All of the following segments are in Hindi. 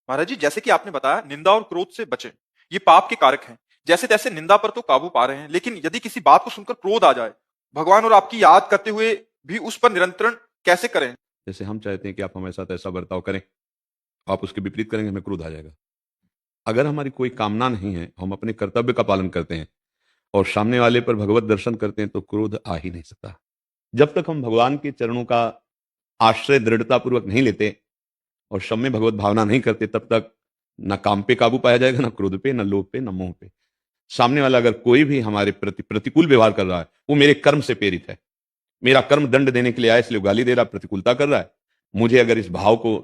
महाराज जी, जैसे कि आपने बताया निंदा और क्रोध से बचें, ये पाप के कारक हैं। जैसे तैसे निंदा पर तो काबू पा रहे हैं, लेकिन यदि किसी बात को सुनकर क्रोध आ जाए, भगवान और आपकी याद करते हुए भी उस पर नियंत्रण कैसे करें? जैसे हम चाहते हैं कि आप हमारे साथ ऐसा बर्ताव करें, आप उसके विपरीत करेंगे, हमें क्रोध आ जाएगा। अगर हमारी कोई कामना नहीं है, हम अपने कर्तव्य का पालन करते हैं और सामने वाले पर भगवत दर्शन करते हैं, तो क्रोध आ ही नहीं सकता। जब तक हम भगवान के चरणों का आश्रय दृढ़ता पूर्वक नहीं लेते और सब में भगवत भावना नहीं करते, तब तक न काम पे काबू पाया जाएगा, न क्रोध पे, न लोभ पे, न मोह पे। सामने वाला अगर कोई भी हमारे प्रति प्रतिकूल व्यवहार कर रहा है, वो मेरे कर्म से प्रेरित है। मेरा कर्म दंड देने के लिए आया, इसलिए गाली दे रहा, प्रतिकूलता कर रहा है। मुझे अगर इस भाव को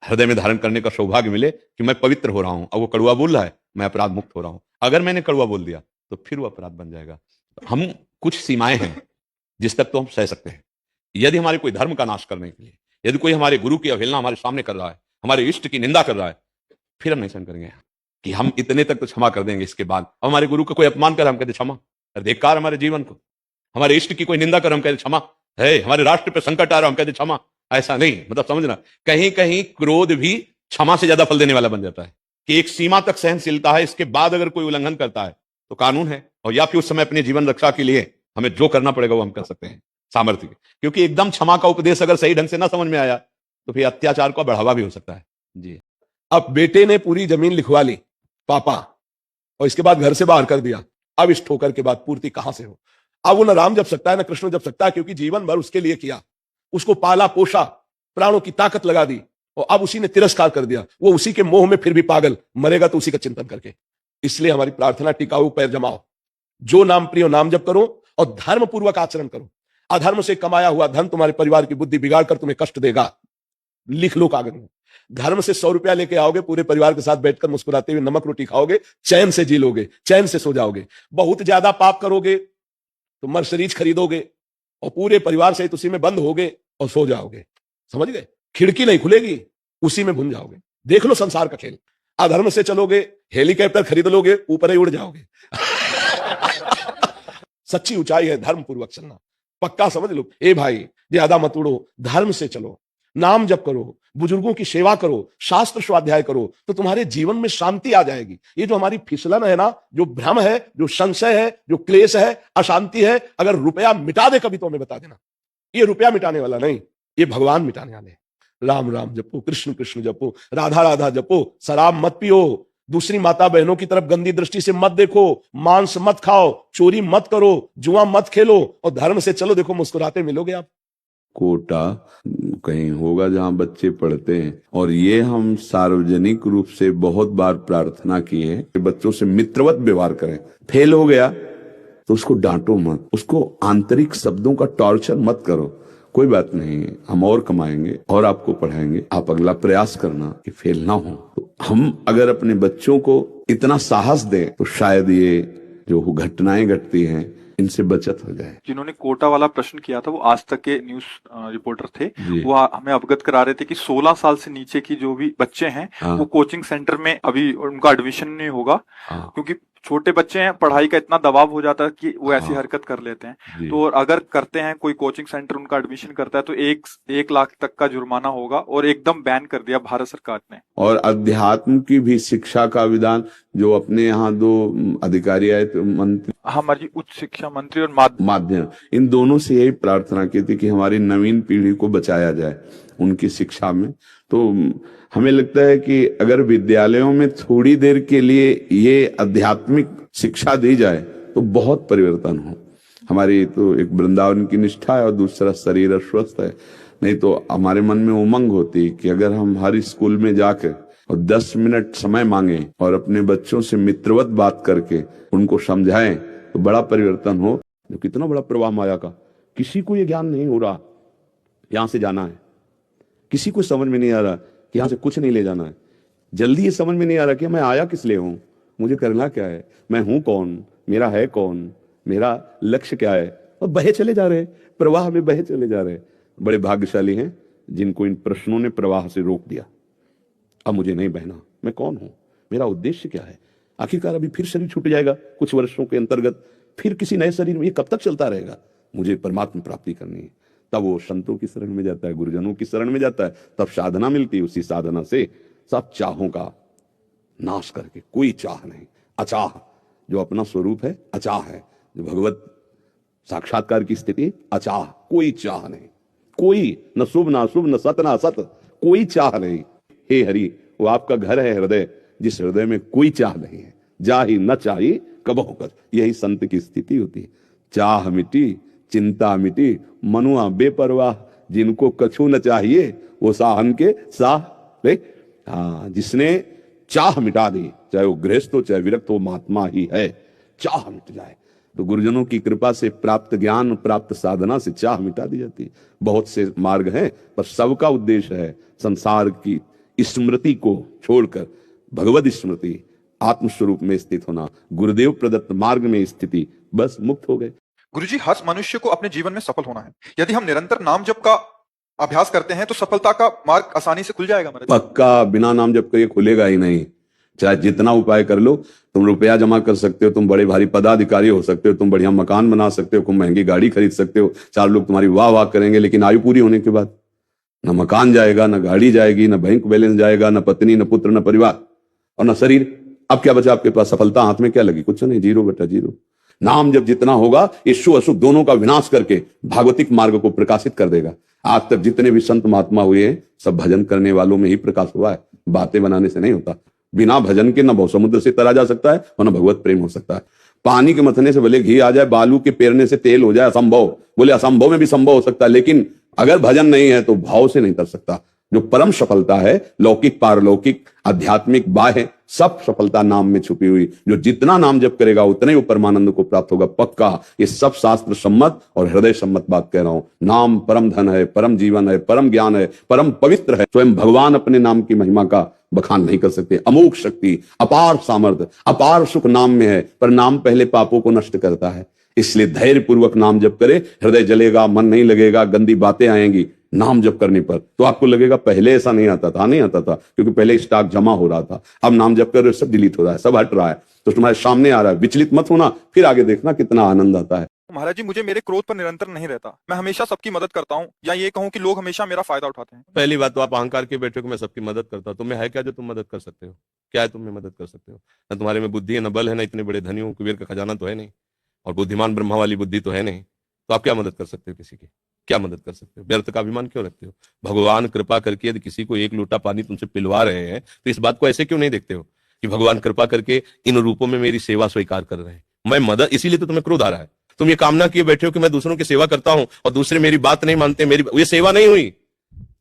हृदय में धारण करने का सौभाग्य मिले कि मैं पवित्र हो रहा हूं और वो कड़वा बोल रहा है, मैं अपराध मुक्त हो रहा हूं। अगर मैंने कड़वा बोल दिया तो फिर वो अपराध बन जाएगा। हम कुछ सीमाएं हैं जिस तक तो हम सह सकते हैं। यदि हमारे कोई धर्म का नाश करने के लिए, यदि कोई हमारे गुरु की अवहेलना हमारे सामने कर रहा है, हमारे इष्ट की निंदा कर रहा है, फिर हम नहीं सहन करेंगे कि हम इतने तक तो क्षमा कर देंगे। इसके बाद हमारे गुरु का कोई अपमान कर, हम कहते क्षमा। धिक्कार हमारे जीवन को। हमारे इष्ट की कोई निंदा कर, हम कहते क्षमा है। हमारे राष्ट्र पे संकट आ रहा, हम कहते क्षमा। ऐसा नहीं, मतलब समझना, कहीं कहीं क्रोध भी क्षमा से ज्यादा फल देने वाला बन जाता है कि एक सीमा तक सहनशीलता है, इसके बाद अगर कोई उल्लंघन करता है तो कानून है, और या फिर उस समय अपने जीवन रक्षा के लिए हमें जो करना पड़ेगा वो हम कर सकते हैं सामर्थ्य के। क्योंकि एकदम क्षमा का उपदेश अगर सही ढंग से ना समझ में आया तो फिर अत्याचार का बढ़ावा भी हो सकता है जी। अब बेटे ने पूरी जमीन लिखवा ली पापा, और इसके बाद घर से बाहर कर दिया। अब इस ठोकर के बाद पूर्ति कहां से हो? अब वो न राम जप सकता है न कृष्ण जप सकता है, क्योंकि जीवन भर उसके लिए किया, उसको पाला पोषा, प्राणों की ताकत लगा दी, और अब उसी ने तिरस्कार कर दिया। वो उसी के मोह में फिर भी पागल, मरेगा तो उसी का चिंतन करके। इसलिए हमारी प्रार्थना, टिकाऊ पैर जमाओ, जो नाम प्रियो नाम जप करो और धर्म पूर्वक आचरण करो। अधर्म से कमाया हुआ धन तुम्हारे परिवार की बुद्धि बिगाड़ कर तुम्हें कष्ट देगा। लिख लो कागज में। धर्म से 100 रुपया लेके आओगे, पूरे परिवार के साथ बैठकर मुस्कुराते हुए नमक रोटी खाओगे, चैन से जी लोगे, चैन से सो जाओगे। बहुत ज्यादा पाप करोगे तो मर्सिडीज खरीदोगे और पूरे परिवार सहित उसी में बंद होगे और सो जाओगे। समझ गए? खिड़की नहीं खुलेगी, उसी में भुन जाओगे। देख लो संसार का खेल। अधर्म से चलोगे, हेलीकॉप्टर खरीद लोगे, ऊपर ही उड़ जाओगे। सच्ची ऊंचाई है धर्म पूर्वक चलना। पक्का समझ लो। ए भाई, ज्यादा मत उड़ो, धर्म से चलो, नाम जप करो, बुजुर्गों की सेवा करो, शास्त्र स्वाध्याय करो, तो तुम्हारे जीवन में शांति आ जाएगी। ये जो हमारी फिसलन है ना, जो भ्रम है, जो संशय है, जो क्लेश है, अशांति है, अगर रुपया मिटा दे कभी तो हमें बता देना। ये रुपया मिटाने वाला नहीं, ये भगवान मिटाने वाले। राम राम जपो, कृष्ण कृष्ण जपो, राधा राधा जपो, शराब मत पियो, दूसरी माता बहनों की तरफ गंदी दृष्टि से मत देखो, मांस मत खाओ, चोरी मत करो, जुआ मत खेलो, और धर्म से चलो। देखो मुस्कुराते मिलोगे आप। कोटा कहीं होगा जहां बच्चे पढ़ते हैं, और ये हम सार्वजनिक रूप से बहुत बार प्रार्थना की है कि बच्चों से मित्रवत व्यवहार करें। फेल हो गया तो उसको डांटो मत, उसको आंतरिक शब्दों का टॉर्चर मत करो। कोई बात नहीं, हम और कमाएंगे और आपको पढ़ाएंगे, आप अगला प्रयास करना कि फेल ना हो। तो हम अगर अपने बच्चों को इतना साहस दें तो शायद ये जो घटनाएं घटती हैं इनसे बचत हो जाए। जिन्होंने कोटा वाला प्रश्न किया था वो आज तक के न्यूज रिपोर्टर थे। वो हमें अवगत करा रहे थे कि 16 साल से नीचे की जो भी बच्चे हैं वो कोचिंग सेंटर में अभी उनका एडमिशन नहीं होगा, क्योंकि छोटे बच्चे हैं, पढ़ाई का इतना दबाव हो जाता है कि वो ऐसी हरकत कर लेते हैं। तो अगर करते हैं, कोई कोचिंग सेंटर उनका एडमिशन करता है तो 1 लाख तक का जुर्माना होगा, और एकदम बैन कर दिया भारत सरकार ने। और अध्यात्म की भी शिक्षा का विधान, जो अपने यहाँ 2 अधिकारी आए थे, मंत्री, हमारी उच्च शिक्षा मंत्री और माध्यम, इन दोनों से यही प्रार्थना की थी कि हमारी नवीन पीढ़ी को बचाया जाए उनकी शिक्षा में। तो हमें लगता है कि अगर विद्यालयों में थोड़ी देर के लिए ये आध्यात्मिक शिक्षा दी जाए तो बहुत परिवर्तन हो। हमारी तो एक वृंदावन की निष्ठा है और दूसरा शरीर स्वस्थ है। नहीं तो हमारे मन में उमंग होती कि अगर हम हर स्कूल में जाकर और 10 मिनट समय मांगे और अपने बच्चों से मित्रवत बात करके उनको समझाएं तो बड़ा परिवर्तन हो। जो कितना बड़ा प्रवाह माया का, किसी को ये ज्ञान नहीं हो रहा यहां से जाना है, किसी को समझ में नहीं आ रहा कि यहां से कुछ नहीं ले जाना है। जल्दी ये समझ में नहीं आ रहा कि मैं आया किस लिए हूं, मुझे करना क्या है, मैं हूं कौन, मेरा है कौन, मेरा लक्ष्य क्या है, और बहे चले जा रहे, प्रवाह में बहे चले जा रहे। बड़े भाग्यशाली हैं जिनको इन प्रश्नों ने प्रवाह से रोक दिया। अब मुझे नहीं बहना, मैं कौन हूं, मेरा उद्देश्य क्या है। आखिरकार अभी फिर शरीर छूट जाएगा कुछ वर्षों के अंतर्गत, फिर किसी नए शरीर में, ये कब तक चलता रहेगा। मुझे परमात्मा प्राप्ति करनी है। तब वो संतों की शरण में जाता है, गुरुजनों की शरण में जाता है, तब साधना मिलती है, उसी साधना से सब चाहों का नाश करके, कोई चाह नहीं, अचाह जो अपना स्वरूप है, अचाह है, जो भगवत साक्षात्कार की स्थिति, अचाह, कोई चाह नहीं, कोई न शुभ न अशुभ, न सत न असत, कोई चाह नहीं। हे हरि, वो आपका घर है हृदय, जिस हृदय में कोई चाह नहीं है, जा ही न चाही कबहु कर, यही संत की स्थिति होती है। चाह मिटी, चिंता मिटी, मनुआ बेपरवाह, जिनको कछु न चाहिए वो साहन के साह ले। हाँ, जिसने चाह मिटा दी, चाहे वो गृहस्थ हो चाहे विरक्त हो, महात्मा ही है। चाह मिट जाए तो गुरुजनों की कृपा से प्राप्त ज्ञान, प्राप्त साधना से चाह मिटा दी जाती है। बहुत से मार्ग हैं, पर सबका उद्देश्य है संसार की स्मृति को छोड़कर भगवत स्मृति, आत्मस्वरूप में स्थित होना, गुरुदेव प्रदत्त मार्ग में स्थिति, बस मुक्त हो गए। गुरुजी, हर मनुष्य को अपने जीवन में सफल होना है। यदि हम निरंतर नाम जप का अभ्यास करते हैं तो सफलता का मार्ग आसानी से खुल जाएगा महाराज। पक्का, बिना नाम जप के खुलेगा ही नहीं। चाहे जितना उपाय कर लो, तुम रुपया जमा कर सकते हो, तुम बड़े भारी पदाधिकारी हो सकते हो, तुम बढ़िया मकान बना सकते हो, तुम महंगी गाड़ी खरीद सकते हो, 4 लोग तुम्हारी वाह वाह करेंगे, लेकिन आयु पूरी होने के बाद न मकान जाएगा, न गाड़ी जाएगी, न बैंक बैलेंस जाएगा, न पत्नी, न पुत्र, न परिवार और न शरीर। अब क्या बचा आपके पास? सफलता हाथ में क्या लगी? कुछ नहीं, 0 बटा 0। नाम जब जितना होगा, ये शुभ अशुभ दोनों का विनाश करके भागवतिक मार्ग को प्रकाशित कर देगा। आज तक जितने भी संत महात्मा हुए हैं, सब भजन करने वालों में ही प्रकाश हुआ है, बातें बनाने से नहीं होता। बिना भजन के न भव समुद्र से तरा जा सकता है और न भगवत प्रेम हो सकता है। पानी के मथने से भले घी आ जाए, बालू के पेरने से तेल हो जाए, असंभव। बोले असंभव में भी संभव हो सकता है, लेकिन अगर भजन नहीं है तो भाव से नहीं तर सकता। जो परम सफलता है, लौकिक पारलौकिक आध्यात्मिक बाह्य, सब सफलता नाम में छुपी हुई। जो जितना नाम जप करेगा उतने ही वो परमानंद को प्राप्त होगा, पक्का। ये सब शास्त्र सम्मत और हृदय सम्मत बात कह रहा हूं। नाम परम धन है, परम जीवन है, परम ज्ञान है, परम पवित्र है। स्वयं भगवान अपने नाम की महिमा का बखान नहीं कर सकते। अमोघ शक्ति, अपार सामर्थ्य, अपार सुख नाम में है, पर नाम पहले पापों को नष्ट करता है। इसलिए धैर्य पूर्वक नाम जप करे, हृदय जलेगा, मन नहीं लगेगा, गंदी बातें आएंगी नाम जप करने पर, तो आपको लगेगा पहले ऐसा नहीं आता था, नहीं आता था, क्योंकि पहले स्टॉक जमा हो रहा था। अब नाम जप कर सब डिलीट हो रहा है, सब हट रहा है, तो तुम्हारे सामने आ रहा है। विचलित मत होना, फिर आगे देखना कितना आनंद आता है। महाराज जी, मुझे मेरे क्रोध पर निरंतर नहीं रहता, मैं हमेशा सबकी मदद करता हूँ, या ये कहूँ कि लोग हमेशा मेरा फायदा उठाते हैं। पहली बात तो आप अहंकार के बैठे हो, मैं सबकी मदद करता हूँ। तुम्हें है क्या जो तुम मदद कर सकते हो? क्या है तुम्हें मदद कर सकते हो? न तुम्हारे में बुद्धि है, न बल है, न इतने बड़े धनी हो, कुबेर का खजाना तो है नहीं, और बुद्धिमान ब्रह्मा वाली बुद्धि तो है नहीं, तो आप क्या मदद कर सकते हो? किसी की क्या मदद कर सकते हो? व्यर्थ का अभिमान क्यों रखते हो? भगवान कृपा करके यदि किसी को 1 लोटा पानी तुमसे पिलवा रहे हैं, तो इस बात को ऐसे क्यों नहीं देखते हो कि भगवान कृपा करके इन रूपों में मेरी सेवा स्वीकार कर रहे हैं, मैं मदद, इसीलिए तो तुम्हें क्रोध आ रहा है। तुम ये कामना किए बैठे हो कि मैं दूसरों की सेवा करता हूं और दूसरे मेरी बात नहीं मानते, मेरी ये सेवा नहीं हुई।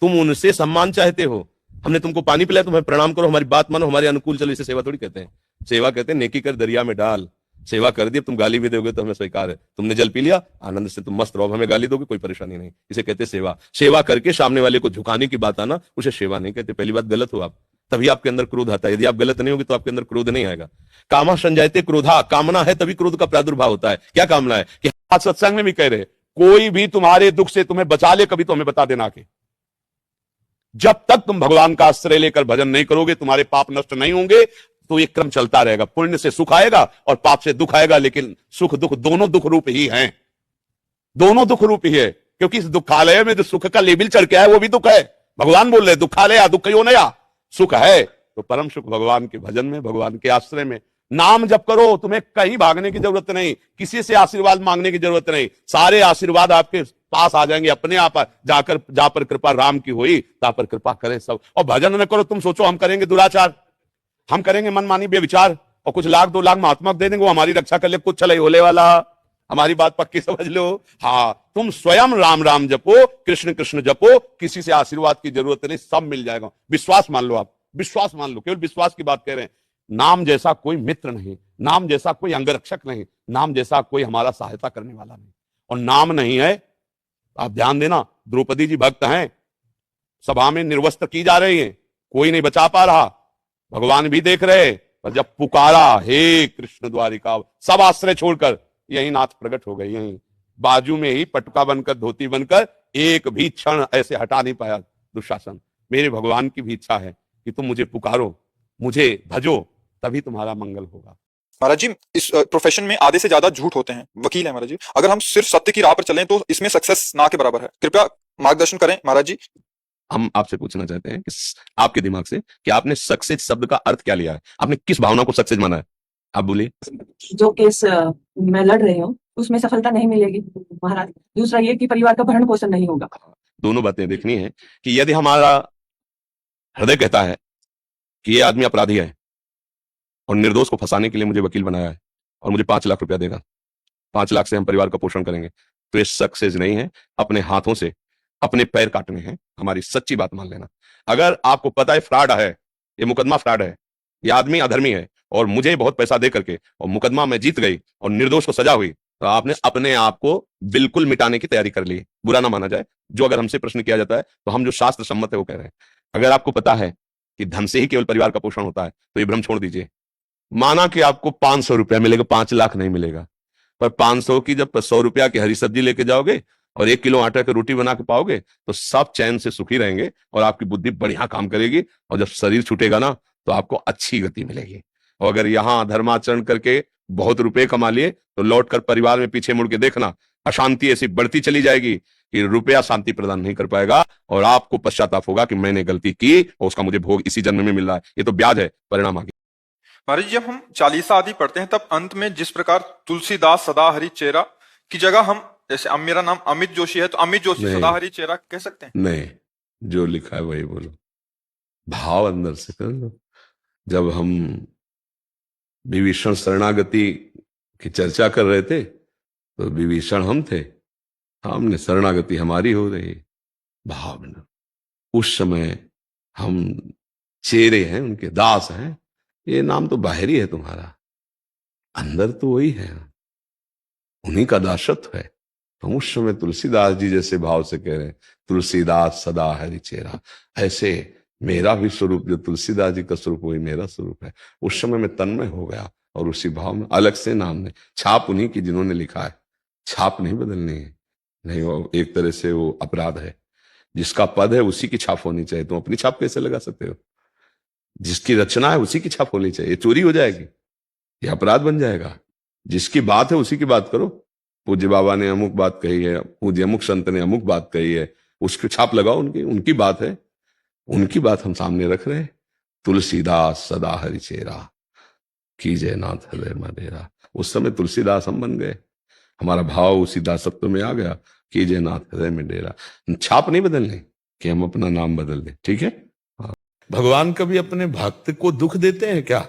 तुम उनसे सम्मान चाहते हो। हमने तुमको पानी पिलाया, तुम्हें प्रणाम करो, हमारी बात मानो, हमारे अनुकूल चलो, इसे सेवा थोड़ी कहते हैं। सेवा कहते हैं नेकी कर दरिया में डाल। सेवा कर दी, तुम गाली भी दोगे तो हमें स्वीकार है। तुमने जल पी लिया, आनंद से तुम मस्त रहो, हमें गाली दोगे कोई परेशानी नहीं, इसे कहते सेवा। सेवा करके सामने वाले को झुकाने की बात आना, उसे सेवा नहीं कहते। पहली बात, गलत हो आप, तभी आपके अंदर क्रोध आता है। यदि आप गलत नहीं होगे तो आपके अंदर क्रोध नहीं आएगा। कामा संजायते क्रोधा, कामना है तभी क्रोध का प्रादुर्भाव होता है। क्या कामना है? कि आज सत्संग में भी कह रहे, कोई भी तुम्हारे दुख से तुम्हें बचा ले, कभी तो हमें बता देना के। जब तक तुम भगवान का आश्रय लेकर भजन नहीं करोगे, तुम्हारे पाप नष्ट नहीं होंगे, तो ये क्रम चलता रहेगा। पुण्य से सुख आएगा और पाप से दुख आएगा, लेकिन सुख दुख दोनों दुख रूप ही हैं, दोनों दुख रूप ही है। क्योंकि इस दुखालय में जो सुख का लेबिल चढ़ के है वो भी दुख है। भगवान बोल रहे दुखालय दुख यो नया, सुख है तो परम सुख भगवान के भजन में, भगवान के आश्रय में। नाम जप करो, तुम्हें कहीं भागने की जरूरत नहीं, किसी से आशीर्वाद मांगने की जरूरत नहीं, सारे आशीर्वाद आपके पास आ जाएंगे अपने आप। जाकर जा पर कृपा राम की हुई, ता पर कृपा करे सब। और भजन न करो, तुम सोचो हम करेंगे दुराचार, हम करेंगे मनमानी बेविचार, और कुछ 1 2 लाख महात्मा दे देंगे वो हमारी रक्षा कर ले, कुछ चले होले वाला। हमारी बात पक्की समझ लो। हाँ, तुम स्वयं राम राम जपो, कृष्ण कृष्ण जपो, किसी से आशीर्वाद की जरूरत नहीं, सब मिल जाएगा। विश्वास मान लो, आप विश्वास मान लो, केवल विश्वास की बात कह रहे हैं। नाम जैसा कोई मित्र नहीं, नाम जैसा कोई अंगरक्षक नहीं, नाम जैसा कोई हमारा सहायता करने वाला नहीं। और नाम नहीं है, आप ध्यान देना, द्रौपदी जी भक्त हैं, सभा में निर्वस्त्र की जा रही है, कोई नहीं बचा पा रहा, भगवान भी देख रहे, पर जब पुकारा हे कृष्ण द्वारिका, सब आश्रय छोड़कर यही नाथ प्रकट हो गए। यही बाजू में ही पटुका बनकर, धोती बनकर, एक भी क्षण ऐसे हटा नहीं पाया दुशासन। मेरे भगवान की भी इच्छा है कि तुम मुझे पुकारो, मुझे भजो, तभी तुम्हारा मंगल होगा। महाराज जी, इस प्रोफेशन में आधे से ज्यादा झूठ होते हैं, वकील है महाराज जी। अगर हम सिर्फ सत्य की राह पर चलें तो इसमें सक्सेस ना के बराबर है। कृपया मार्गदर्शन करें महाराज जी। हम आपसे पूछना चाहते हैं कि आपके दिमाग से कि आपने सक्सेस शब्द का अर्थ क्या लिया है, आपने किस भावना को सक्सेस माना है, आप बोलिए। जो केस मैं लड़ रही हूँ उसमें सफलता नहीं मिलेगी महाराज। दूसरा ये कि परिवार का भरण पोषण नहीं होगा। दोनों बातें देखनी है कि यदि हमारा हृदय कहता है कि ये आदमी अपराधी है और निर्दोष को फंसाने के लिए मुझे वकील बनाया है और मुझे 5 लाख रुपया देगा, 5 लाख से हम परिवार का पोषण करेंगे, तो ये सक्सेस नहीं है। अपने हाथों से अपने पैर काटने हैं। हमारी सच्ची बात मान लेना। अगर आपको पता है फ्रॉड है, ये मुकदमा फ्रॉड है, ये आदमी अधर्मी है और मुझे बहुत पैसा दे करके और मुकदमा में जीत गई और निर्दोष को सजा हुई, तो आपने अपने आप को बिल्कुल मिटाने की तैयारी कर ली। बुरा ना माना जाए, जो अगर हमसे प्रश्न किया जाता है तो हम जो शास्त्र सम्मत है वो कह रहे हैं। अगर आपको पता है कि धन से ही केवल परिवार का पोषण होता है तो ये भ्रम छोड़ दीजिए। माना कि आपको 500 रुपया मिलेगा, 5 लाख नहीं मिलेगा, पर 500 की जब 100 रुपया की हरी सब्जी लेके जाओगे और 1 किलो आटा की रोटी बना के पाओगे तो सब चैन से सुखी रहेंगे और आपकी बुद्धि बढ़िया काम करेगी। और जब शरीर छूटेगा ना तो आपको अच्छी गति मिलेगी। और अगर यहां धर्माचरण करके बहुत रुपए कमा लिए तो लौटकर परिवार में पीछे मुड़ के देखना, अशांति ऐसी बढ़ती चली जाएगी कि रुपया शांति प्रदान नहीं कर पाएगा और आपको पश्चाताप होगा कि मैंने गलती की और उसका मुझे भोग इसी जन्म में मिल रहा है। ये तो ब्याज है, परिणाम आगे। महाराज जब हम चालीसा आदि पढ़ते हैं तब अंत में जिस प्रकार तुलसीदास सदा हरि चेरा की जगह हम, जैसे अब मेरा नाम अमित जोशी है तो अमित जोशी सदा हरि चेरा कह सकते हैं? नहीं, जो लिखा है वही बोलो, भाव अंदर से कर लो। जब हम विभीषण शरणागति की चर्चा कर रहे थे तो विभीषण हम थे, हमने शरणागति हमारी हो रही, भावना। उस समय हम चेरे हैं, उनके दास हैं। ये नाम तो बाहरी है तुम्हारा, अंदर तो वही है, उन्हीं का दासत्व है। तो उस समय तुलसीदास जी जैसे भाव से कह रहे हैं, तुलसीदास सदा हरि चेरा, ऐसे मेरा भी स्वरूप जो तुलसीदास जी का स्वरूप वही मेरा स्वरूप है। उस समय मैं तन्मय हो गया और उसी भाव में अलग से नाम ने छाप उन्हीं की जिन्होंने लिखा है, छाप नहीं बदलनी है। नहीं, वो एक तरह से वो अपराध है। जिसका पद है उसी की छाप होनी चाहिए। तुम अपनी छाप कैसे लगा सकते हो? जिसकी रचना है उसी की छाप होनी चाहिए। चोरी हो जाएगी, ये अपराध बन जाएगा। जिसकी बात है उसी की बात करो। पूज्य बाबा ने अमुक बात कही है, पूज्य अमुक संत ने अमुक बात कही है, उसकी छाप लगाओ। उनकी बात है, उनकी बात हम सामने रख रहे हैं। तुलसीदास सदा हरि चेरा, कीजय नाथ हृदय में डेरा। उस समय तुलसीदास हम बन गए, हमारा भाव उसी दासत्व में आ गया, कीजय नाथ हृदय में डेरा। छाप नहीं बदलनी कि हम अपना नाम बदल दें, ठीक है? भगवान कभी अपने भक्त को दुख देते हैं क्या?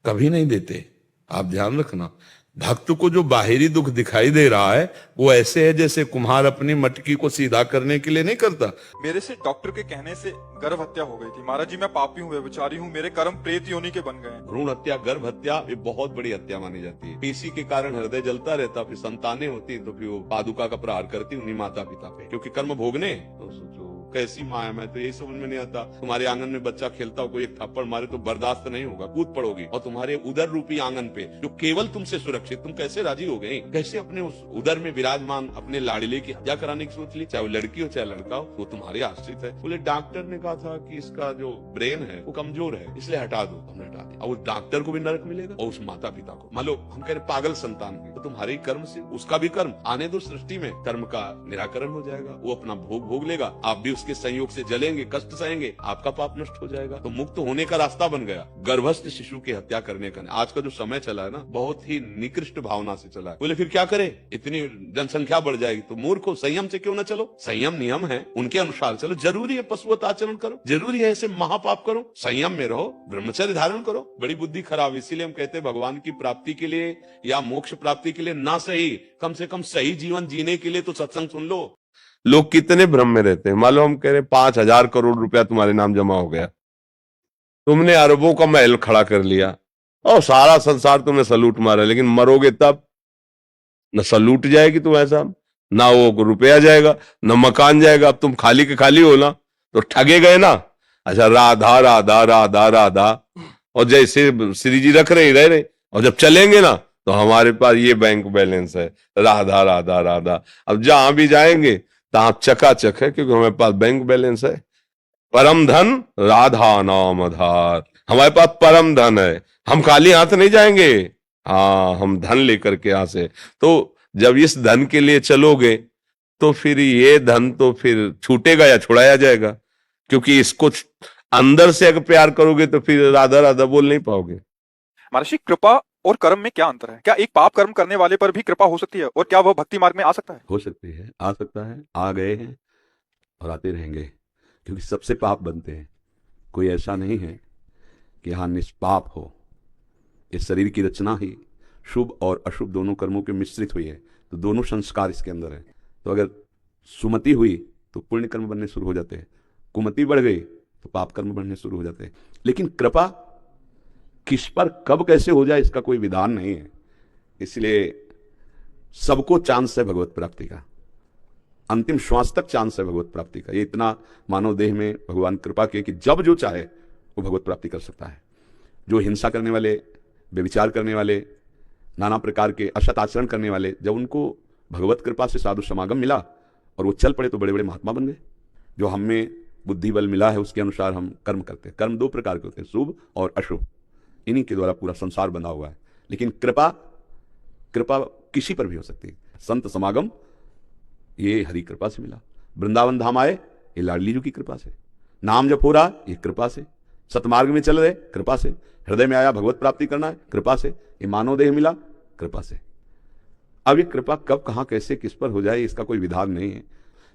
कभी नहीं देते। आप ध्यान रखना, भक्त को जो बाहरी दुख दिखाई दे रहा है वो ऐसे है जैसे कुम्हार अपनी मटकी को सीधा करने के लिए नहीं करता। मेरे से डॉक्टर के कहने से गर्भ हत्या हो गई थी। महाराज जी मैं पापी हूँ, व्यभिचारी हूँ, मेरे कर्म प्रेत योनि के बन गए। भ्रूण हत्या, गर्भ हत्या ये बहुत बड़ी हत्या मानी जाती है। पीसी के कारण हृदय जलता रहता, फिर संतानें होती तो फिर वो पादुका का प्रहार करती उन्हीं माता पिता पे, क्योंकि कर्म भोगने। तो सोचो कैसी माँ है। मैं तो यही समझ में नहीं आता, तुम्हारे आंगन में बच्चा खेलता हो, कोई एक थप्पड़ मारे तो बर्दाश्त नहीं होगा, कूद पड़ोगी। और तुम्हारे उदर रूपी आंगन पे जो केवल तुमसे सुरक्षित, तुम कैसे राजी हो गए? कैसे अपने उस उदर में विराजमान अपने लाडले की हत्या कराने की सोच ली? चाहे वो लड़की हो चाहे लड़का हो, वो तुम्हारे आश्रित है। बोले डॉक्टर ने कहा था कि इसका जो ब्रेन है वो कमजोर है, इसलिए हटा दो। हमने हटा दिया। और उस डॉक्टर को भी नरक मिलेगा और उस माता पिता को। मान लो हम कह रहे पागल संतान की, तो तुम्हारे कर्म से उसका भी कर्म आने दो। सृष्टि में कर्म का निराकरण हो जाएगा, वो अपना भोग भोग लेगा, आप भी उसके संयोग से जलेंगे, कष्ट सहेंगे, आपका पाप नष्ट हो जाएगा। तो मुक्त होने का रास्ता बन गया गर्भस्थ शिशु की हत्या करने का। आज का जो समय चला है ना, बहुत ही निकृष्ट भावना से चला है। बोले फिर क्या करे, इतनी जनसंख्या बढ़ जाएगी। तो मूर्खो, संयम से क्यों ना चलो? संयम नियम है, उनके अनुसार चलो। जरूरी है पशुवत आचरण करो, जरूरी है ऐसे महापाप करो? संयम में रहो, ब्रह्मचर्य धारण करो। बड़ी बुद्धि खराब। इसीलिए हम कहते हैं भगवान की प्राप्ति के लिए या मोक्ष प्राप्ति के लिए ना सही, कम से कम सही जीवन जीने के लिए तो सत्संग सुन लो। लोग कितने भ्रम में रहते हैं। मान लो हम कह रहे 5,000 करोड़ रुपया तुम्हारे नाम जमा हो गया, तुमने अरबों का महल खड़ा कर लिया और सारा संसार तुमने सलूट मारा, लेकिन मरोगे तब न सलूट जाएगी तुम, ऐसा ना वो रुपया जाएगा न मकान जाएगा। अब तुम खाली के खाली हो ना, तो ठगे गए ना। अच्छा, राधा राधा राधा राधा, और जैसे श्री जी रख रहे, और जब चलेंगे ना तो हमारे पास ये बैंक बैलेंस है, राधा राधा राधा। अब जहां भी जाएंगे तहां चकाचक है, क्योंकि हमारे पास बैंक बैलेंस है। परम धन राधा नाम आधार, हमारे पास परम धन है। हम खाली हाथ नहीं जाएंगे, हाँ हम धन लेकर के यहां से। तो जब इस धन के लिए चलोगे तो फिर ये धन तो फिर छूटेगा या छुड़ाया जाएगा, क्योंकि इसको अंदर से अगर प्यार करोगे तो फिर राधा राधा बोल नहीं पाओगे। महर्षि, कृपा और कर्म में क्या अंतर है? क्या एक पाप कर्म करने वाले पर भी कृपा हो सकती है, और क्या वह भक्ति मार्ग में आ सकता है? हो सकती है, आ सकता है, आ गए हैं और आते रहेंगे, क्योंकि सबसे पाप बनते हैं। कोई ऐसा नहीं है कि यहाँ निष्पाप हो। इस शरीर की रचना ही शुभ और अशुभ दोनों कर्मों के मिश्रित हुई है, तो दोनों संस्कार इसके अंदर है। तो अगर सुमति हुई तो पुण्य कर्म बनने शुरू हो जाते हैं, कुमति बढ़ गई तो पाप कर्म बनने शुरू हो जाते हैं। लेकिन कृपा किस पर कब कैसे हो जाए इसका कोई विधान नहीं है। इसलिए सबको चांस है भगवत प्राप्ति का, अंतिम श्वास तक चांस है भगवत प्राप्ति का। ये इतना मानव देह में भगवान कृपा की कि जब जो चाहे वो भगवत प्राप्ति कर सकता है। जो हिंसा करने वाले, व्यभिचार करने वाले, नाना प्रकार के असत आचरण करने वाले, जब उनको भगवत कृपा से साधु समागम मिला और वो चल पड़े तो बड़े बड़े महात्मा बन गए। जो हमें बुद्धि बल मिला है उसके अनुसार हम कर्म करते हैं। कर्म दो प्रकार के होते हैं, शुभ और अशुभ। इन्हीं के द्वारा पूरा संसार बंधा हुआ है। लेकिन कृपा किसी पर भी हो सकती है। संत समागम ये हरि कृपा से मिला। वृंदावन धाम आए ये लाडली जी की कृपा से। नाम जप हो रहा ये कृपा से। सतमार्ग में चल रहे कृपा से। हृदय में आया भगवत प्राप्ति करना है कृपा से। ये मानव देह मिला कृपा से। अब ये कृपा कब कहां कैसे किस पर हो जाए इसका कोई विधान नहीं है।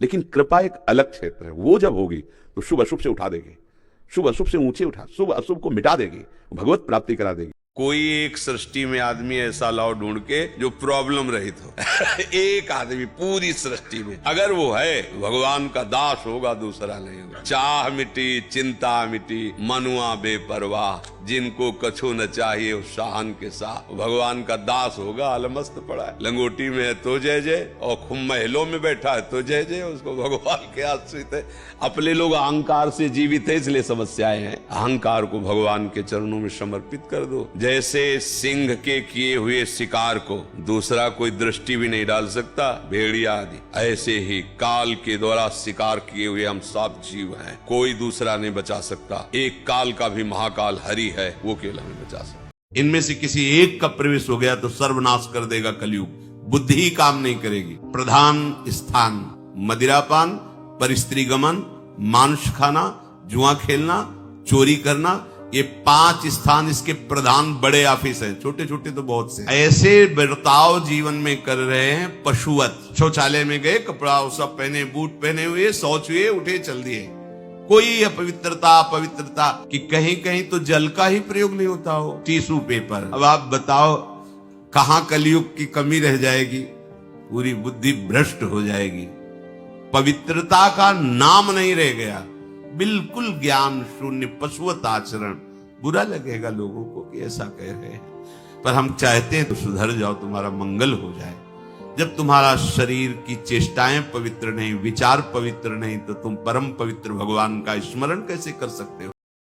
लेकिन कृपा एक अलग क्षेत्र है। वो जब होगी तो शुभ अशुभ से उठा देगी, शुभ अशुभ से ऊंचे उठा, शुभ अशुभ को मिटा देगी, भगवत प्राप्ति करा देगी। कोई एक सृष्टि में आदमी ऐसा लाओ ढूंढ के जो प्रॉब्लम रहित हो। एक आदमी पूरी सृष्टि में, अगर वो है भगवान का दास होगा, दूसरा नहीं होगा। चाह मिटी चिंता मिटी, मनुआ बेपरवाह, जिनको कछु न चाहिए उस शाहन के साथ। भगवान का दास होगा, अलमस्त पड़ा है, लंगोटी में है तो जय जय, और खुम महलों में बैठा है तो जय जय। उसको भगवान के आश्रित है। अपने लोग अहंकार से जीवित है इसलिए समस्याएं हैं। अहंकार को भगवान के चरणों में समर्पित कर दो। जैसे सिंह के किए हुए शिकार को दूसरा कोई दृष्टि भी नहीं डाल सकता, भेड़िया आदि, ऐसे ही काल के द्वारा शिकार किए हुए हम सब जीव हैं, कोई दूसरा नहीं बचा सकता। एक काल का भी महाकाल हरि है, वो केवल हमें बचा सकता। इनमें से किसी एक का प्रवेश हो गया तो सर्वनाश कर देगा कलयुग। बुद्धि ही काम नहीं करेगी। प्रधान स्थान मदिरापान, परिस्त्री गमन, मांस खाना, जुआ खेलना, चोरी करना, ये 5 स्थान इसके प्रधान बड़े ऑफिस हैं। छोटे छोटे तो बहुत से ऐसे बर्ताव जीवन में कर रहे हैं पशुवत। शौचालय में गए, कपड़ा सब पहने, बूट पहने हुए, शौच हुए, उठे चल दिए। कोई अपवित्रता कि कहीं कहीं तो जल का ही प्रयोग नहीं होता हो, टिश्यू पेपर। अब आप बताओ कहां कलयुग की कमी रह जाएगी, पूरी बुद्धि भ्रष्ट हो जाएगी। पवित्रता का नाम नहीं रह गया, बिल्कुल ज्ञान शून्य पशुवत आचरण। बुरा लगेगा लोगों को कि ऐसा कह रहे हैं, पर हम चाहते हैं तो सुधर जाओ, तुम्हारा मंगल हो जाए। जब तुम्हारा शरीर की चेष्टाएं पवित्र नहीं, विचार पवित्र नहीं, तो तुम परम पवित्र भगवान का स्मरण कैसे कर सकते हो।